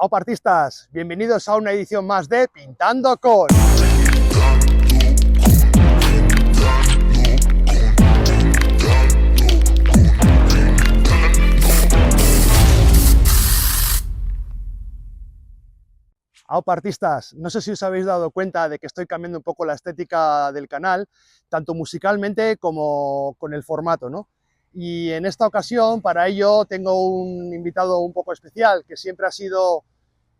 Aupa artistas, bienvenidos a una edición más de Pintando con. Aupa artistas, no sé si os habéis dado cuenta de que estoy cambiando un poco la estética del canal, tanto musicalmente como con el formato, ¿no? Y en esta ocasión, para ello, tengo un invitado un poco especial, que siempre ha sido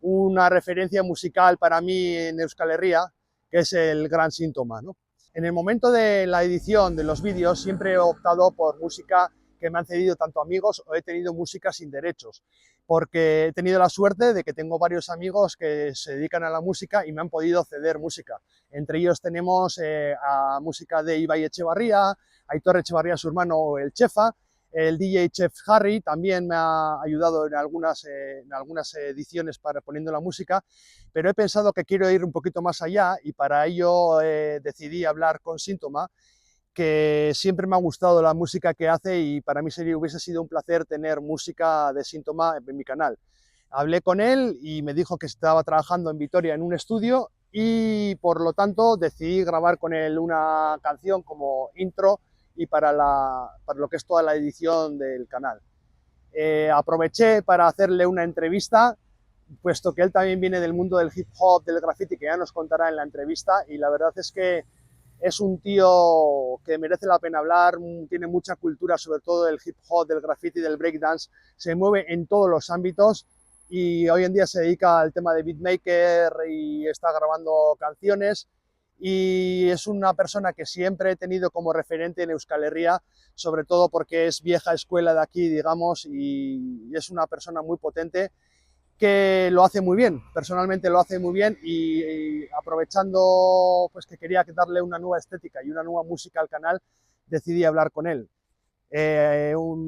una referencia musical para mí en Euskal Herria, que es el Gran Síntoma, ¿no? En el momento de la edición de los vídeos siempre he optado por música que me han cedido tanto amigos o he tenido música sin derechos, porque he tenido la suerte de que tengo varios amigos que se dedican a la música y me han podido ceder música. Entre ellos tenemos a música de Ibai Etxebarria, Aitor Etxebarria, su hermano, el Chefa. El DJ Chef Harry también me ha ayudado en algunas ediciones para poniendo la música, pero he pensado que quiero ir un poquito más allá y para ello decidí hablar con Síntoma, que siempre me ha gustado la música que hace y para mí hubiese sido un placer tener música de Síntoma en mi canal. Hablé con él y me dijo que estaba trabajando en Vitoria en un estudio y por lo tanto decidí grabar con él una canción como intro y para lo que es toda la edición del canal. Aproveché para hacerle una entrevista, puesto que él también viene del mundo del hip hop, del graffiti, que ya nos contará en la entrevista, y la verdad es que es un tío que merece la pena hablar, tiene mucha cultura, sobre todo del hip hop, del graffiti, del breakdance, se mueve en todos los ámbitos y hoy en día se dedica al tema de beatmaker y está grabando canciones y es una persona que siempre he tenido como referente en Euskal Herria, sobre todo porque es vieja escuela de aquí, digamos, y es una persona muy potente que lo hace muy bien, personalmente lo hace muy bien y aprovechando pues que quería darle una nueva estética y una nueva música al canal, decidí hablar con él.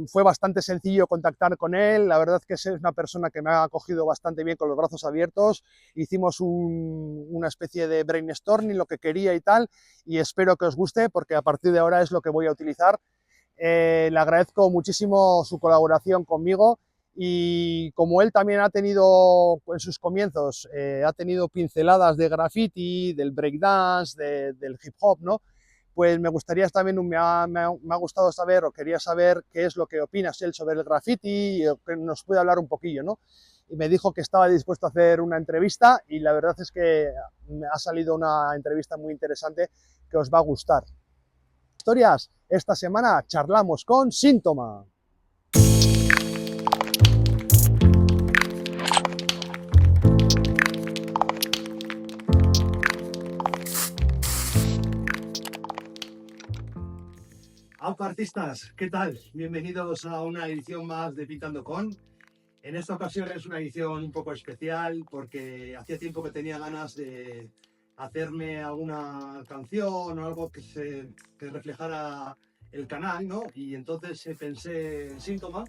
Fue bastante sencillo contactar con él, la verdad que es una persona que me ha acogido bastante bien con los brazos abiertos, hicimos una especie de brainstorming, lo que quería y tal, y espero que os guste porque a partir de ahora es lo que voy a utilizar. Le agradezco muchísimo su colaboración conmigo y como él también ha tenido en sus comienzos, ha tenido pinceladas de graffiti, del breakdance, del hip hop, ¿no? Pues me gustaría también, me ha gustado saber o quería saber qué es lo que opinas él sobre el graffiti y que nos puede hablar un poquillo, ¿no? Y me dijo que estaba dispuesto a hacer una entrevista y la verdad es que ha salido una entrevista muy interesante que os va a gustar. Historias, esta semana charlamos con Síntoma. Aupa artistas, ¿qué tal? Bienvenidos a una edición más de Pintando con. En esta ocasión es una edición un poco especial porque hacía tiempo que tenía ganas de hacerme alguna canción o algo que reflejara el canal, ¿no? Y entonces pensé en Síntoma,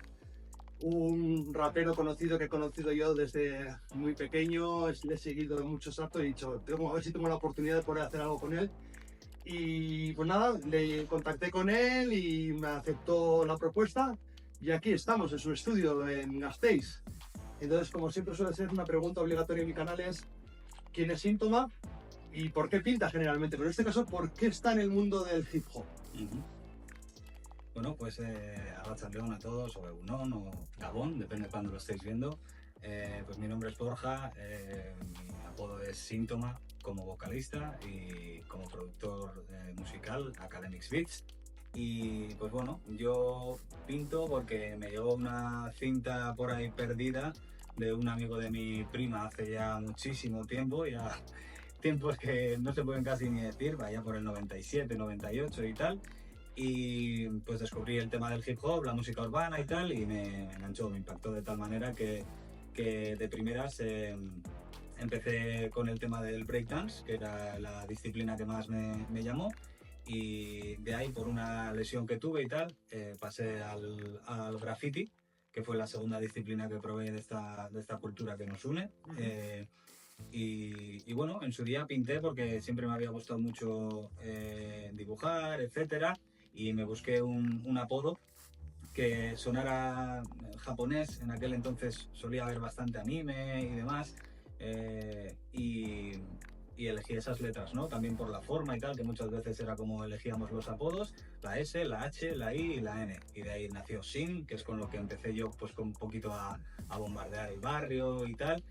un rapero conocido que he conocido yo desde muy pequeño, le he seguido en muchos actos y he dicho, a ver si tengo la oportunidad de poder hacer algo con él. Y pues nada, le contacté con él y me aceptó la propuesta y aquí estamos en su estudio en Gasteiz. Entonces, como siempre suele ser una pregunta obligatoria en mi canal es ¿quién es Síntoma y por qué pinta generalmente? Pero en este caso, ¿por qué está en el mundo del hip hop? Bueno, pues Arratsaldeon a todos, o Egunon, o Gabón, depende de cuándo lo estéis viendo. Pues mi nombre es Borja, mi apodo es Síntoma como vocalista y como productor musical, Academics Beats. Y pues bueno, yo pinto porque me llegó una cinta por ahí perdida de un amigo de mi prima hace ya muchísimo tiempo, ya tiempos que no se pueden casi ni decir, vaya por el 97, 98 y tal. Y pues descubrí el tema del hip hop, la música urbana y tal, y me enganchó, me impactó de tal manera que de primeras empecé con el tema del breakdance, que era la disciplina que más me llamó, y de ahí, por una lesión que tuve y tal, pasé al graffiti, que fue la segunda disciplina que probé de esta cultura que nos une. Y bueno, en su día pinté porque siempre me había gustado mucho dibujar, etcétera, y me busqué un apodo que sonara japonés. En aquel entonces solía haber bastante anime y demás. Y elegí esas letras, ¿no? También por la forma y tal, que muchas veces era como elegíamos los apodos, la S, la H, la I y la N. Y de ahí nació Sin, que es con lo que empecé yo pues con un poquito a bombardear el barrio y tal.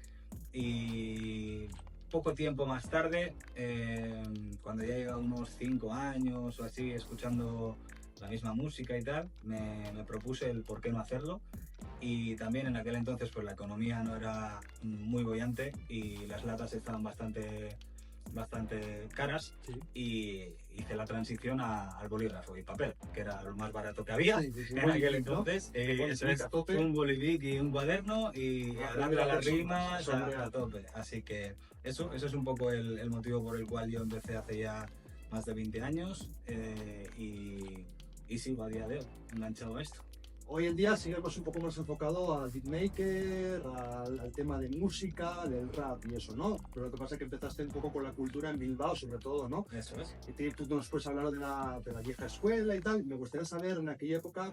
Y poco tiempo más tarde, cuando ya lleva unos 5 años o así, escuchando la misma música y tal, me propuse el por qué no hacerlo. Y también en aquel entonces pues la economía no era muy bollante y las latas estaban bastante caras, Sí. y hice la transición al bolígrafo y papel, que era lo más barato que había Sí, sí, sí, en aquel entonces. Bolivic Eso es, a tope. un bolivic y un cuaderno y a darle a las rimas sombra. a tope. Así que eso es un poco el motivo por el cual yo empecé hace ya más de 20 años, y sigo a día de hoy enganchado a esto. Hoy en día seguimos un poco más enfocado al beatmaker, al tema de música, del rap y eso, ¿no? Pero lo que pasa es que empezaste un poco con la cultura en Bilbao, sobre todo, ¿no? Eso es. Y tú nos puedes hablar de la vieja escuela y tal. Me gustaría saber en aquella época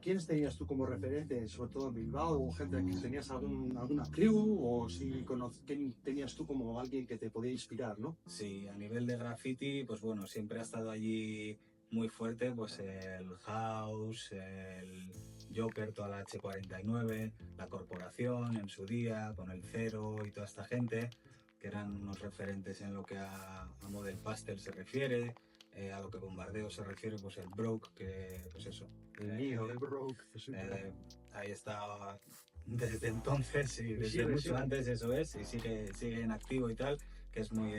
quiénes tenías tú como referente, sobre todo en Bilbao, o gente que tenías alguna crew, o si quién tenías tú como alguien que te podía inspirar, ¿no? Sí, a nivel de graffiti, pues bueno, siempre ha estado allí muy fuerte, pues el House, el Joker, toda la H49, la Corporación en su día, con el Cero y toda esta gente, que eran unos referentes en lo que a Model Pastel se refiere. A lo que Bombardeo se refiere, pues el Broke, que pues eso. El mío, el Broke. Ahí está desde entonces y desde mucho antes, eso es, y sigue en activo y tal, que es muy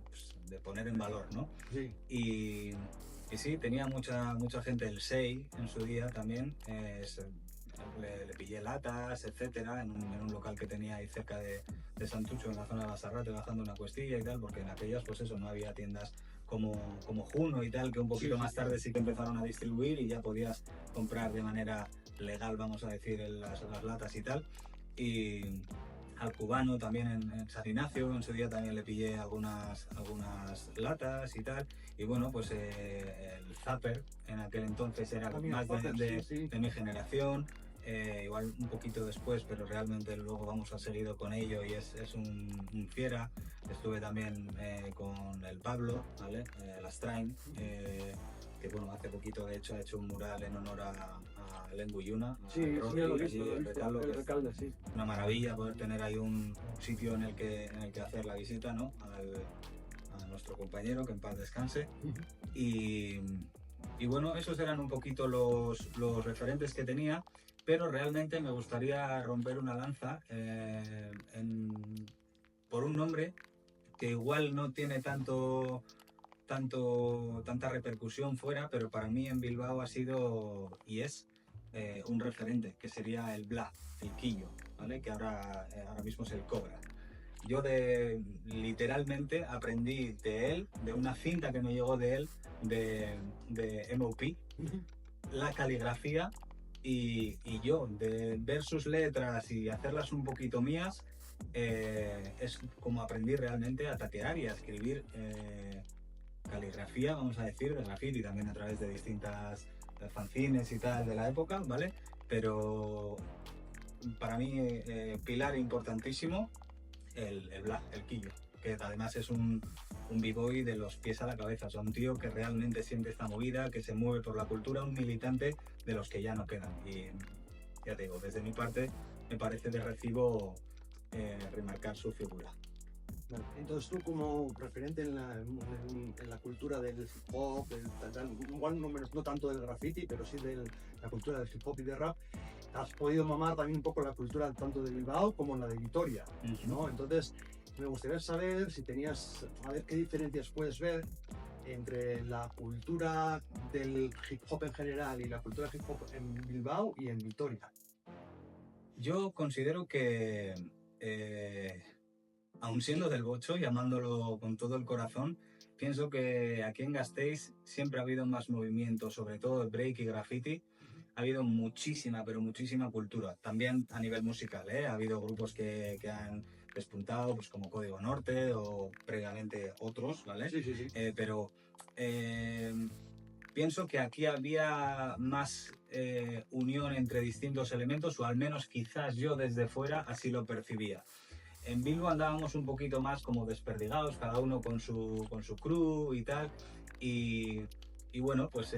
pues, de poner en valor, ¿no? Sí. Y sí, tenía mucha gente, el SEI en su día también, le pillé latas, etcétera, en un local que tenía ahí cerca de Santucho, en la zona de Basarrate, bajando una cuestilla y tal, porque en aquellas, pues eso, no había tiendas como Juno y tal, que un poquito más tarde sí que empezaron a distribuir y ya podías comprar de manera legal, vamos a decir, las latas y tal. Y al Cubano también en San Ignacio, en su día también le pillé algunas latas y tal. Y bueno, pues el Zapper en aquel entonces era más de mi generación. Igual un poquito después, pero realmente luego vamos a seguido con ello y es un fiera. Estuve también con el Pablo, ¿vale? Lastrain, que bueno, hace poquito de hecho ha hecho un mural en honor a Lengu Yuna. Sí, Rocky, lo he allí visto, en Recalde, el Recalde, sí. Una maravilla poder tener ahí un sitio en el que hacer la visita, ¿no? A nuestro compañero, que en paz descanse. Y bueno, esos eran un poquito los referentes que tenía, pero realmente me gustaría romper una lanza por un nombre que igual no tiene tanta repercusión fuera, pero para mí en Bilbao ha sido y es un referente, que sería el Bla, el Quillo, ¿vale? Que ahora mismo es el Cobra. Yo literalmente aprendí de él, de una cinta que me llegó de él, de MOP, la caligrafía, y yo, de ver sus letras y hacerlas un poquito mías, es como aprendí realmente a tatear y a escribir caligrafía, vamos a decir, de graffiti, también a través de distintas fanzines y tal de la época, ¿vale? Pero para mí, pilar importantísimo, el Black, el Quillo, que además es un b-boy de los pies a la cabeza, o sea, un tío que realmente siente esta movida, que se mueve por la cultura, un militante de los que ya no quedan. Y ya te digo, desde mi parte, me parece de recibo remarcar su figura. Entonces tú como referente en la cultura del hip hop, igual no tanto del graffiti, pero sí de la cultura del hip hop y del rap, has podido mamar también un poco la cultura tanto de Bilbao como la de Vitoria, ¿no? Entonces me gustaría saber si tenías, a ver qué diferencias puedes ver entre la cultura del hip hop en general y la cultura del hip hop en Bilbao y en Vitoria. Yo considero que aun siendo del Bocho, llamándolo con todo el corazón, pienso que aquí en Gasteiz siempre ha habido más movimiento, sobre todo de break y graffiti. Ha habido muchísima, pero muchísima cultura. También a nivel musical, ¿eh? Ha habido grupos que han despuntado, pues como Código Norte o previamente otros, ¿vale? Sí. Pero pienso que aquí había más unión entre distintos elementos, o al menos quizás yo desde fuera así lo percibía. En Bilbo andábamos un poquito más como desperdigados, cada uno con su crew y tal. Y, y bueno, pues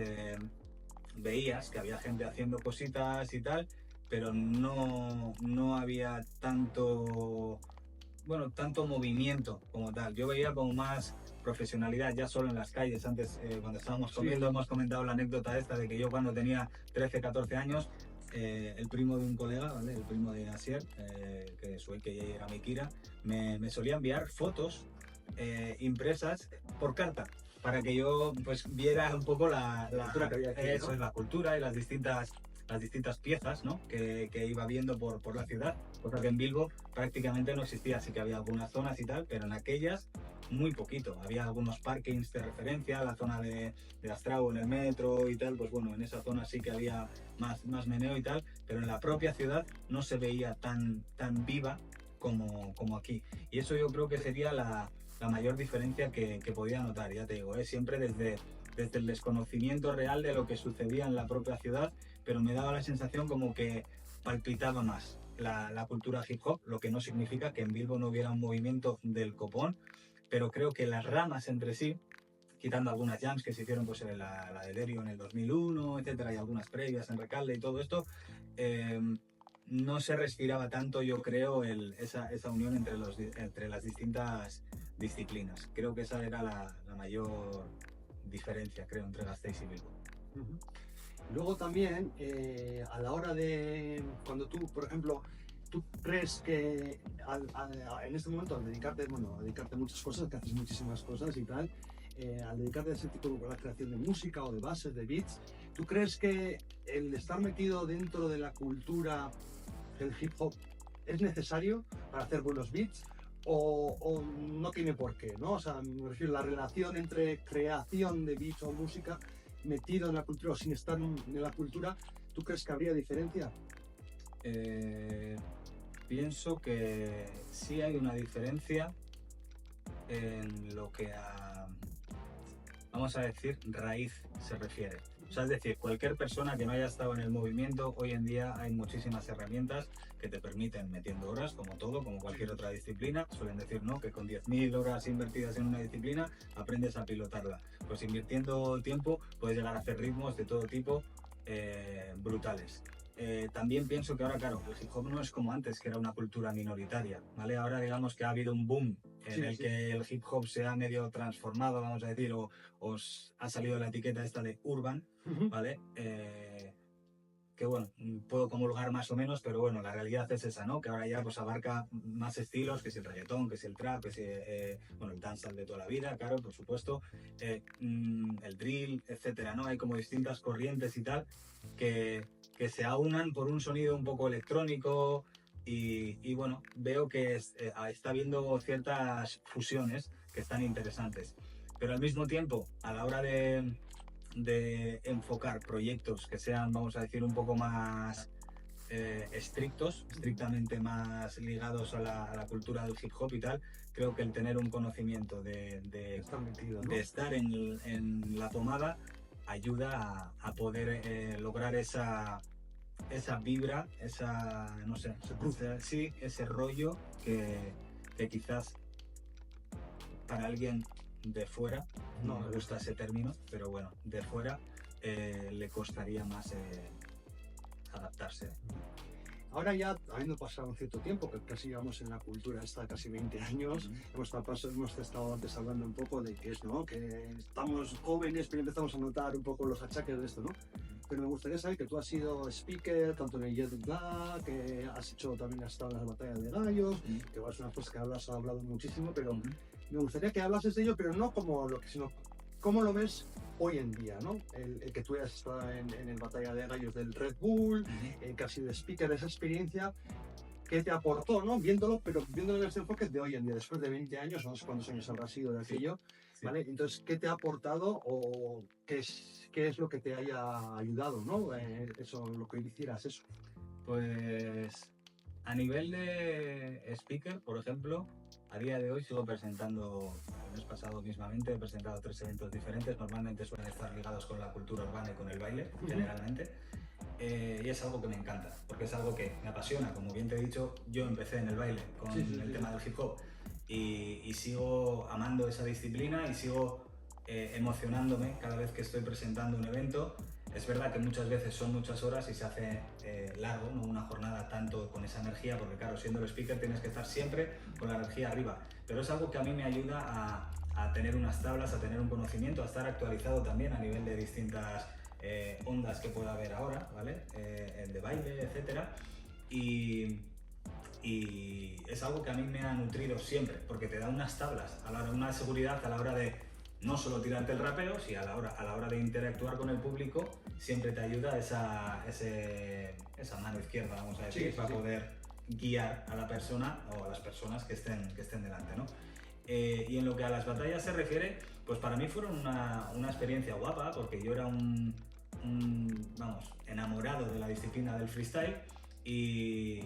veías que había gente haciendo cositas y tal, pero no había tanto, bueno, tanto movimiento como tal. Yo veía como más profesionalidad ya solo en las calles. Antes, cuando estábamos comiendo, hemos comentado la anécdota esta de que yo cuando tenía 13, 14 años, el primo de un colega, ¿vale? El primo de Asier, que era Mikira, me solía enviar fotos impresas por carta para que yo pues viera un poco la cultura que había aquí, eso ¿no? es la cultura y las distintas piezas, ¿no? que iba viendo por la ciudad, cosa que en Bilbo prácticamente no existía. Sí que había algunas zonas y tal, pero en aquellas muy poquito. Había algunos parkings de referencia, la zona de Astrau en el metro y tal, pues bueno, en esa zona sí que había más meneo y tal, pero en la propia ciudad no se veía tan viva como aquí. Y eso yo creo que sería la mayor diferencia que podía notar, ya te digo, siempre desde el desconocimiento real de lo que sucedía en la propia ciudad, pero me daba la sensación como que palpitaba más la cultura hip hop, lo que no significa que en Bilbo no hubiera un movimiento del copón, pero creo que las ramas entre sí, quitando algunas jams que se hicieron, pues la de Derio en el 2001, etcétera, y algunas previas en Recalde y todo esto, eh, no se respiraba tanto, yo creo, esa unión entre las distintas disciplinas. Creo que esa era la mayor diferencia, creo, entre Gasteiz y Bilbo. Ujú. Luego también, a la hora de, cuando tú, por ejemplo, tú crees que en este momento al dedicarte, bueno, a dedicarte a muchas cosas, que haces muchísimas cosas y tal, al dedicarte a ese tipo de la creación de música o de bases, de beats, ¿tú crees que el estar metido dentro de la cultura del hip hop es necesario para hacer buenos beats? O no tiene por qué, ¿no? O sea, me refiero a la relación entre creación de beats o música metido en la cultura o sin estar en la cultura, ¿tú crees que habría diferencia? Pienso que sí hay una diferencia en lo que a, vamos a decir, raíz se refiere. O sea, es decir, cualquier persona que no haya estado en el movimiento, hoy en día hay muchísimas herramientas que te permiten, metiendo horas, como todo, como cualquier otra disciplina, suelen decir, ¿no?, que con 10.000 horas invertidas en una disciplina aprendes a pilotarla. Pues invirtiendo tiempo puedes llegar a hacer ritmos de todo tipo brutales. También pienso que ahora, claro, el hip hop no es como antes, que era una cultura minoritaria, ¿vale? Ahora digamos que ha habido un boom en el que el hip hop se ha medio transformado, vamos a decir, o ha salido la etiqueta esta de urban, ¿vale? Que bueno, puedo comulgar más o menos, pero bueno, la realidad es esa, ¿no? Que ahora ya pues abarca más estilos, que es el reggaetón, que es el trap, que es bueno, el dancehall de toda la vida, claro, por supuesto, el drill, etcétera, ¿no? Hay como distintas corrientes y tal que se aunan por un sonido un poco electrónico y bueno, veo que está habiendo ciertas fusiones que están interesantes. Pero al mismo tiempo, a la hora de enfocar proyectos que sean, vamos a decir, un poco más estrictamente más ligados a la cultura del hip hop y tal, creo que el tener un conocimiento Estar metido, ¿no? de estar en la pomada ayuda a poder lograr esa vibra, no sé, sí, ese rollo que quizás para alguien de fuera, no me gusta ese término, pero bueno, de fuera le costaría más adaptarse. Ahora ya, habiendo pasado un cierto tiempo, que casi llevamos en la cultura esta casi 20 años, hemos estado antes hablando un poco de que es, ¿no?, que estamos jóvenes, pero empezamos a notar un poco los achaques de esto, ¿no? Pero me gustaría saber que tú has sido speaker, tanto en el Jet Black, que has estado en las batallas de gallos, que es una cosa que has hablado muchísimo, pero me gustaría que hablases de ello, pero no como lo que, sino cómo lo ves hoy en día, ¿no? El que tú hayas estado en el Batalla de Gallos del Red Bull, que has sido speaker, esa experiencia, ¿qué te aportó, ¿no? Viéndolo, pero viéndolo desde el enfoque de hoy en día, después de 20 años, no sé cuántos años habrá sido de aquello, Sí. ¿vale? Entonces, ¿qué te ha aportado o qué es lo que te haya ayudado, ¿no? Eso, lo que hicieras eso. Pues A nivel de speaker, por ejemplo, a día de hoy sigo presentando, el mes pasado mismamente he presentado 3 eventos diferentes, normalmente suelen estar ligados con la cultura urbana y con el baile, generalmente, y es algo que me encanta, porque es algo que me apasiona, como bien te he dicho, yo empecé en el baile con el tema del hip hop y sigo amando esa disciplina y sigo emocionándome cada vez que estoy presentando un evento. Es verdad que muchas veces son muchas horas y se hace largo, ¿no? Una jornada tanto con esa energía, porque claro, siendo el speaker tienes que estar siempre con la energía arriba, pero es algo que a mí me ayuda a tener unas tablas, a tener un conocimiento, a estar actualizado también a nivel de distintas ondas que pueda haber ahora, ¿vale? De baile, etcétera. Y es algo que a mí me ha nutrido siempre, porque te da unas tablas, una seguridad a la hora de no solo tirarte el rapeo, sino a la hora de interactuar con el público, siempre te ayuda esa mano izquierda, vamos a decir, para poder guiar a la persona o a las personas que estén delante, ¿no? Y en lo que a las batallas se refiere, pues para mí fueron una experiencia guapa, porque yo era vamos, enamorado de la disciplina del freestyle y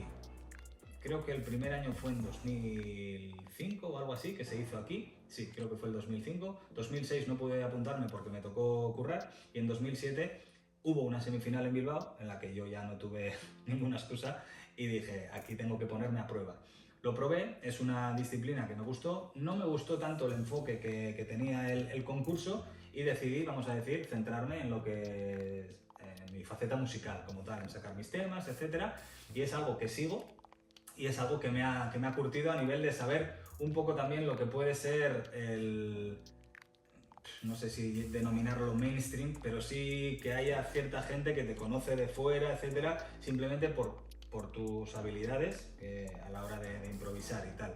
creo que el primer año fue en 2005 o algo así, que se hizo aquí. Sí, creo que fue el 2005. 2006 no pude apuntarme porque me tocó currar y en 2007 hubo una semifinal en Bilbao en la que yo ya no tuve ninguna excusa y dije, aquí tengo que ponerme a prueba. Lo probé, es una disciplina que me gustó, no me gustó tanto el enfoque que tenía el concurso y decidí, vamos a decir, centrarme en lo que es mi faceta musical como tal, en sacar mis temas, etc. Y es algo que sigo y es algo que me ha curtido a nivel de saber un poco también lo que puede ser no sé si denominarlo mainstream, pero sí que haya cierta gente que te conoce de fuera, etcétera, simplemente por tus habilidades a la hora de improvisar y tal.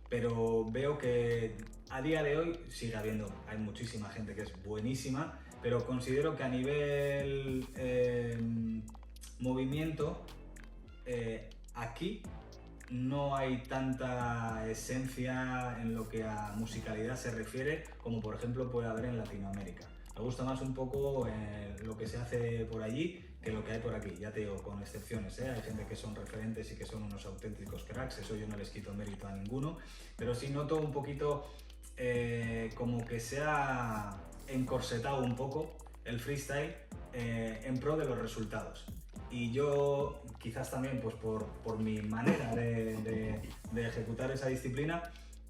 Pero veo que a día de hoy sigue habiendo, hay muchísima gente que es buenísima, pero considero que a nivel movimiento aquí no hay tanta esencia en lo que a musicalidad se refiere como por ejemplo puede haber en Latinoamérica. Me gusta más un poco lo que se hace por allí que lo que hay por aquí, ya te digo, con excepciones, ¿eh? Hay gente que son referentes y que son unos auténticos cracks, eso yo no les quito mérito a ninguno, pero sí noto un poquito como que se ha encorsetado un poco el freestyle en pro de los resultados. Y yo, quizás también pues por mi manera de ejecutar esa disciplina,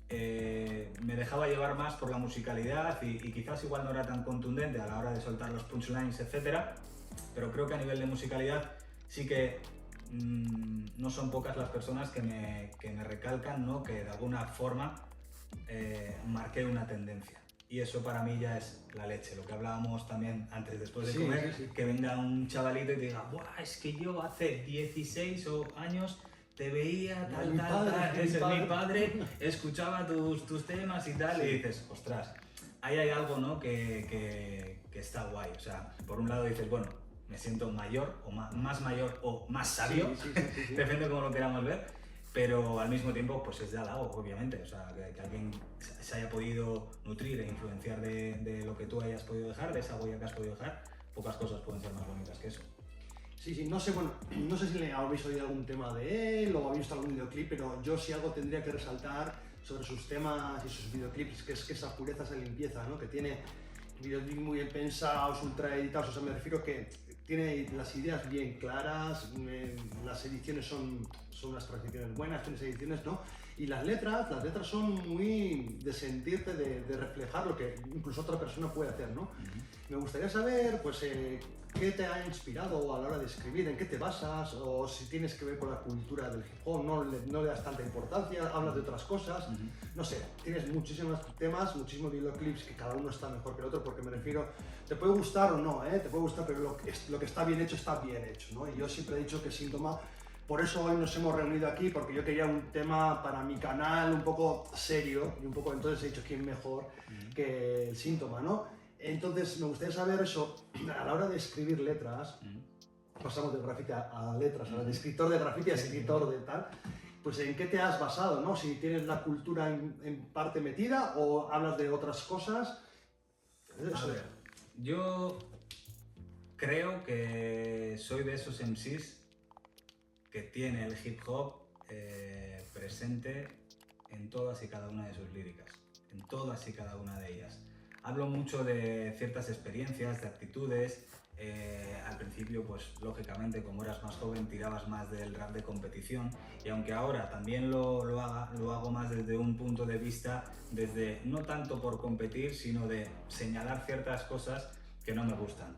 me dejaba llevar más por la musicalidad y quizás igual no era tan contundente a la hora de soltar los punchlines, etc. Pero creo que a nivel de musicalidad sí que no son pocas las personas que me recalcan, ¿no? Que de alguna forma marqué una tendencia. Y eso para mí ya es la leche, lo que hablábamos también antes, después de comer, que venga un chavalito y te diga, ¡buah! Es que yo hace 16 años te veía tal, ese es mi padre, escuchaba tus temas y tal, y dices, ostras, ahí hay algo, ¿no? que está guay. O sea, por un lado dices, bueno, me siento mayor, o más mayor, o más sabio, depende de cómo lo queramos ver. Pero al mismo tiempo pues es de halago, obviamente, o sea, que alguien se haya podido nutrir e influenciar de lo que tú hayas podido dejar, de esa huella que has podido dejar, pocas cosas pueden ser más bonitas que eso. Sí, no sé, bueno, no sé si le habéis oído algún tema de él o habéis visto algún videoclip, pero yo sí algo tendría que resaltar sobre sus temas y sus videoclips, que es que esa pureza, esa limpieza, ¿no? Que tiene videoclips muy bien pensados, ultra editados, o sea, me refiero que tiene las ideas bien claras, las ediciones son unas transiciones buenas, tienes ediciones, ¿no? Y las letras son muy de sentirte, de reflejar lo que incluso otra persona puede hacer, ¿no? Me gustaría saber, pues, qué te ha inspirado a la hora de escribir, en qué te basas, o si tienes que ver con la cultura del hip hop, no le das tanta importancia, hablas de otras cosas, no sé, tienes muchísimos temas, muchísimos videoclips que cada uno está mejor que el otro, porque me refiero, te puede gustar o no, te puede gustar, pero lo que está bien hecho, ¿no? Y yo siempre he dicho que Síntoma, por eso hoy nos hemos reunido aquí, porque yo quería un tema para mi canal un poco serio, y un poco, entonces he dicho quién mejor que el Síntoma, ¿no? Entonces me gustaría saber eso, a la hora de escribir letras, pasamos de grafiti a letras, de escritor de grafiti a escritor de tal, pues en qué te has basado, ¿no? Si tienes la cultura en parte metida o hablas de otras cosas. A ver, yo creo que soy de esos MCs que tiene el hip hop presente en todas y cada una de sus líricas, en todas y cada una de ellas. Hablo mucho de ciertas experiencias, de actitudes. Al principio, pues lógicamente, como eras más joven, tirabas más del rap de competición, y aunque ahora también lo hago más desde un punto de vista, desde no tanto por competir, sino de señalar ciertas cosas que no me gustan.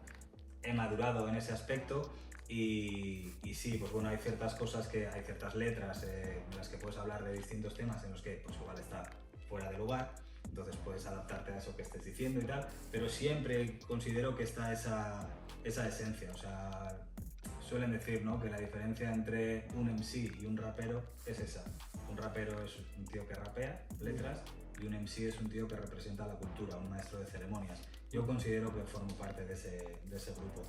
He madurado en ese aspecto y sí, pues bueno, hay ciertas cosas, hay ciertas letras en las que puedes hablar de distintos temas en los que pues igual está fuera de lugar, entonces puedes adaptarte a eso que estés diciendo y tal, pero siempre considero que está esa esencia. O sea, suelen decir, ¿no?, que la diferencia entre un MC y un rapero es esa. Un rapero es un tío que rapea letras y un MC es un tío que representa la cultura, un maestro de ceremonias. Yo considero que formo parte de ese grupo,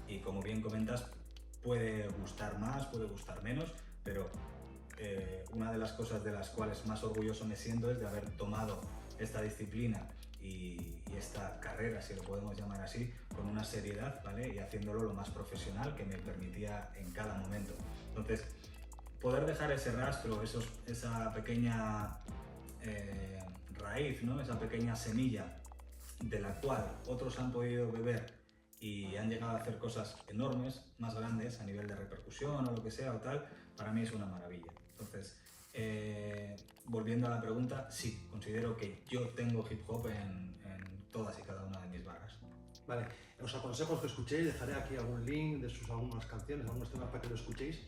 y como bien comentas, puede gustar más, puede gustar menos, pero una de las cosas de las cuales más orgulloso me siento es de haber tomado esta disciplina y esta carrera, si lo podemos llamar así, con una seriedad, ¿vale? Y haciéndolo lo más profesional que me permitía en cada momento. Entonces, poder dejar ese rastro, esa pequeña raíz, ¿no?, esa pequeña semilla de la cual otros han podido beber y han llegado a hacer cosas enormes, más grandes a nivel de repercusión o lo que sea o tal, para mí es una maravilla. Entonces, volviendo a la pregunta, sí, considero que yo tengo hip hop en todas y cada una de mis barras. Vale, os aconsejo que escuchéis, dejaré aquí algún link de sus algunas canciones, algunos temas para que lo escuchéis.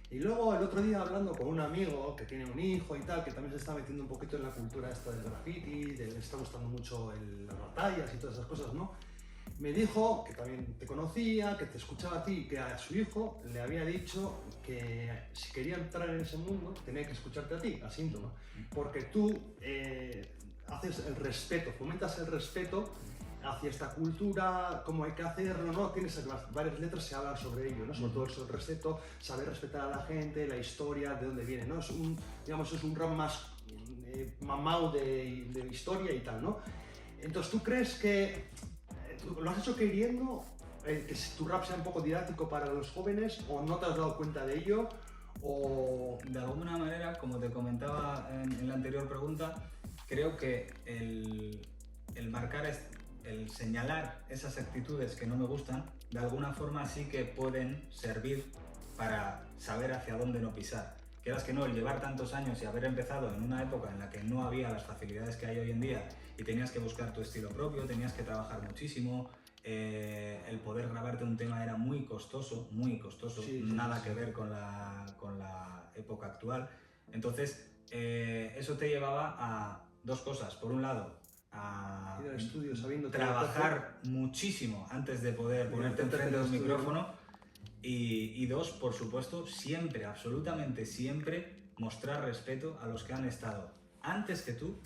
Y luego el otro día, hablando con un amigo que tiene un hijo y tal, que también se está metiendo un poquito en la cultura esta del graffiti, le está gustando mucho las batallas y todas esas cosas, ¿no? Me dijo que también te conocía, que te escuchaba a ti, que a su hijo le había dicho que si quería entrar en ese mundo tenía que escucharte a ti, a Síntoma, porque tú haces el respeto, fomentas el respeto hacia esta cultura, cómo hay que hacerlo, ¿no? Tienes varias letras que hablan sobre ello, ¿no? Sobre todo eso, el respeto, saber respetar a la gente, la historia, de dónde viene, ¿no? Es un, digamos, es un rap más mamao de historia y tal, ¿no? Entonces, ¿tú crees que lo has hecho queriendo que tu rap sea un poco didáctico para los jóvenes, o no te has dado cuenta de ello, o...? De alguna manera, como te comentaba en la anterior pregunta, creo que el marcar, el señalar esas actitudes que no me gustan, de alguna forma sí que pueden servir para saber hacia dónde no pisar. Quieras que no, el llevar tantos años y haber empezado en una época en la que no había las facilidades que hay hoy en día y tenías que buscar tu estilo propio, tenías que trabajar muchísimo, el poder grabarte un tema era muy costoso, Sí, nada sí. que ver con la época actual. Entonces, eso te llevaba a dos cosas. Por un lado, a Ir al estudio sabiendo trabajar muchísimo antes de poder ponerte enfrente de un micrófono. Y dos, por supuesto, siempre, absolutamente siempre, mostrar respeto a los que han estado antes que tú,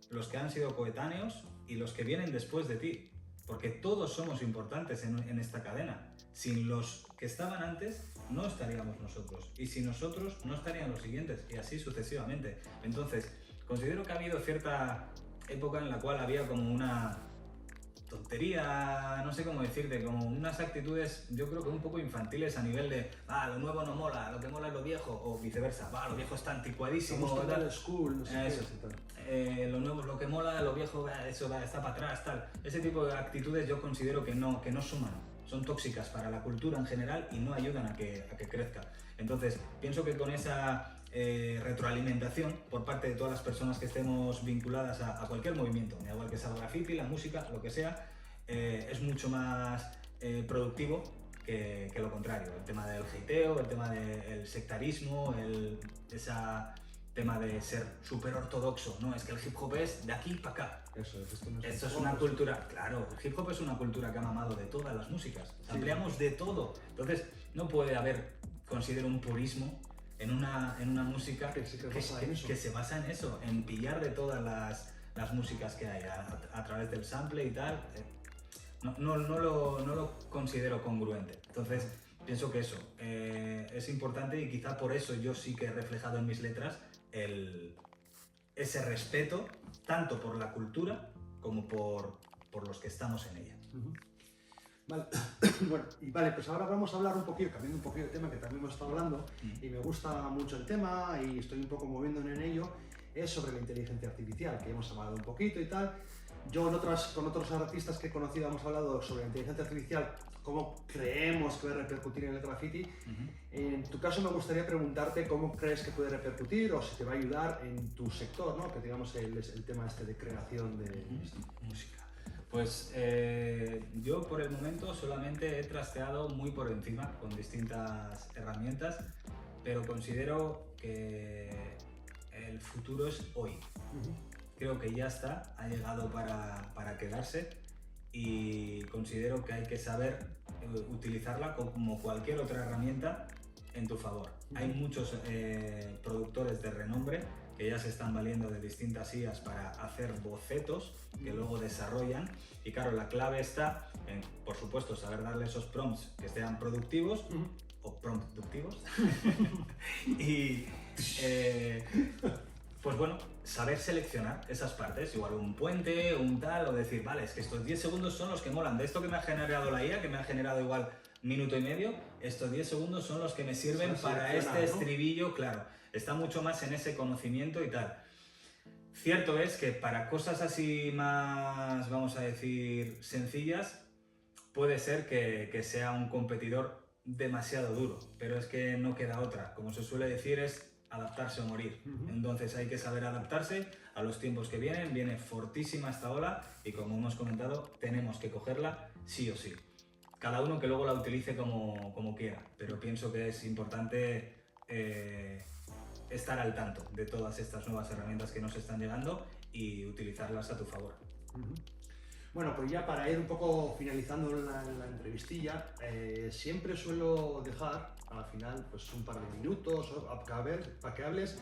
los que han sido coetáneos y los que vienen después de ti. Porque todos somos importantes en esta cadena. Sin los que estaban antes, no estaríamos nosotros. Y sin nosotros, no estarían los siguientes. Y así sucesivamente. Entonces, considero que ha habido cierta época en la cual había como una tontería, no sé cómo decirte, como unas actitudes, yo creo que un poco infantiles a nivel de lo nuevo no mola, lo que mola es lo viejo, o viceversa, lo viejo está anticuadísimo, Estamos tal school, no sé eso. qué, Lo nuevo, lo que mola, lo viejo, eso está para atrás, tal. Ese tipo de actitudes yo considero que no suman, son tóxicas para la cultura en general y no ayudan a que crezca. Entonces, pienso que con esa retroalimentación por parte de todas las personas que estemos vinculadas a cualquier movimiento, me da igual que sea el graffiti, la música, lo que sea, es mucho más productivo que lo contrario. El tema del hateo, el tema del sectarismo, ese tema de ser súper ortodoxo, no, es que el hip hop es de aquí para acá. Esto es una cultura, claro, el hip hop es una cultura que ha mamado de todas las músicas, ampliamos de todo, entonces no puede haber, considero, un purismo en una música que se basa en eso, en pillar de todas las músicas que hay a través del sample y tal. No lo considero congruente. Entonces, pienso que eso es importante, y quizá por eso yo sí que he reflejado en mis letras ese respeto, tanto por la cultura como por los que estamos en ella. Vale. Bueno, y vale, pues ahora vamos a hablar un poquito, cambiando un poquito de tema que también hemos estado hablando, y me gusta mucho el tema y estoy un poco moviéndome en ello, es sobre la inteligencia artificial, que hemos hablado un poquito y tal. Yo con otros artistas que he conocido hemos hablado sobre la inteligencia artificial, cómo creemos que puede repercutir en el graffiti. En tu caso me gustaría preguntarte cómo crees que puede repercutir o si te va a ayudar en tu sector, ¿no? Que digamos el tema este de creación de música. Pues yo por el momento solamente he trasteado muy por encima con distintas herramientas, pero considero que el futuro es hoy. Creo que ya está, ha llegado para quedarse y considero que hay que saber utilizarla como cualquier otra herramienta en tu favor. Hay muchos productores de renombre que ya se están valiendo de distintas IAs para hacer bocetos que luego desarrollan, y claro, la clave está en, por supuesto, saber darle esos prompts que sean productivos o productivos y pues bueno, saber seleccionar esas partes, igual un puente, un tal, o decir, vale, es que estos 10 segundos son los que molan, de esto que me ha generado la IA, que me ha generado igual minuto y medio, estos 10 segundos son los que me sirven para este estribillo, claro, está mucho más en ese conocimiento y tal. Cierto es que para cosas así más, vamos a decir, sencillas, puede ser que sea un competidor demasiado duro, pero es que no queda otra, como se suele decir, es adaptarse o morir. Entonces hay que saber adaptarse a los tiempos que vienen, viene fortísima esta ola y como hemos comentado, tenemos que cogerla sí o sí. Cada uno que luego la utilice como quiera, pero pienso que es importante estar al tanto de todas estas nuevas herramientas que nos están llegando y utilizarlas a tu favor. Bueno, pues ya para ir un poco finalizando la entrevistilla, siempre suelo dejar al final pues un par de minutos para que hables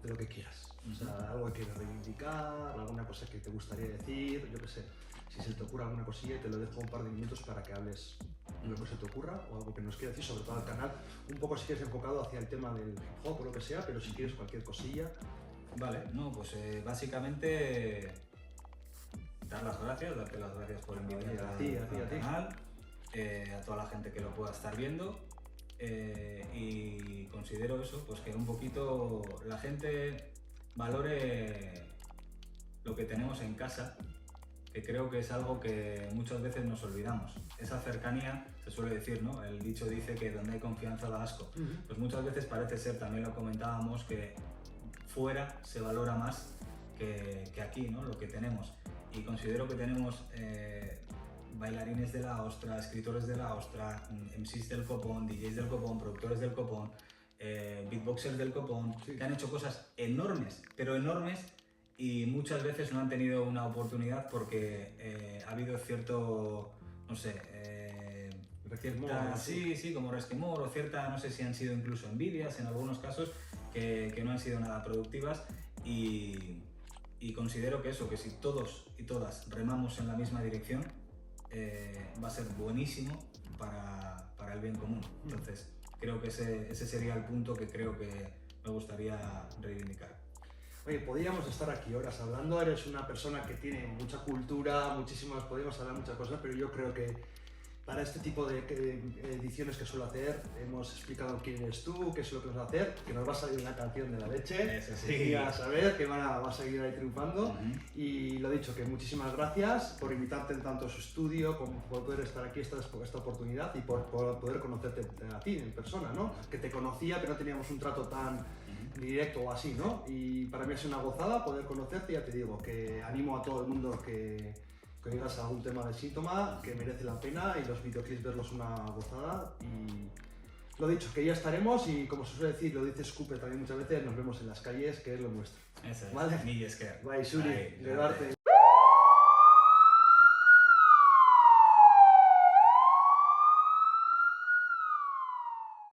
de lo que quieras. O sea, algo que quieras reivindicar, alguna cosa que te gustaría decir, yo qué sé. Si se te ocurre alguna cosilla, te lo dejo un par de minutos para que hables lo que se te ocurra o algo que nos quieras decir, sobre todo al canal. Un poco si quieres enfocado hacia el tema del hip hop o lo que sea, pero si quieres cualquier cosilla. Vale, no, pues básicamente darte las gracias por invitarme al canal, a toda la gente que lo pueda estar viendo, y considero eso, pues que un poquito la gente valore lo que tenemos en casa, que creo que es algo que muchas veces nos olvidamos. Esa cercanía, se suele decir, ¿no? El dicho dice que donde hay confianza da asco. Pues muchas veces parece ser, también lo comentábamos, que fuera se valora más que aquí, ¿no? Lo que tenemos. Y considero que tenemos bailarines de la ostra, escritores de la ostra, MCs del copón, DJs del copón, productores del copón, beatboxers del copón, que han hecho cosas enormes, pero enormes, y muchas veces no han tenido una oportunidad porque ha habido cierto, no sé, sí, como resquemor o cierta, no sé si han sido incluso envidias en algunos casos, que no han sido nada productivas, y considero que eso, que si todos y todas remamos en la misma dirección, va a ser buenísimo para el bien común. Entonces creo que ese sería el punto que creo que me gustaría reivindicar. Oye, podríamos estar aquí horas hablando, eres una persona que tiene mucha cultura, podríamos hablar muchas cosas, pero yo creo que para este tipo de ediciones que suelo hacer, hemos explicado quién eres tú, qué es lo que vas a hacer, que nos va a salir una canción de la leche, eso sí. Y a saber que va a seguir ahí triunfando. Y lo dicho, que muchísimas gracias por invitarte tanto a su estudio, como por poder estar aquí esta oportunidad y por poder conocerte a ti en persona, ¿no? Que te conocía, pero no teníamos un trato tan directo o así, ¿no? Y para mí es una gozada poder conocerte, ya te digo, que animo a todo el mundo que oigas algún tema de Síntoma, que merece la pena, y los videoclips verlos una gozada. Y lo dicho, que ya estaremos, y como se suele decir, lo dice Scupe también muchas veces, nos vemos en las calles, que es lo nuestro. Eso es, ¿vale? Millesker. Bye, Suri, de darte.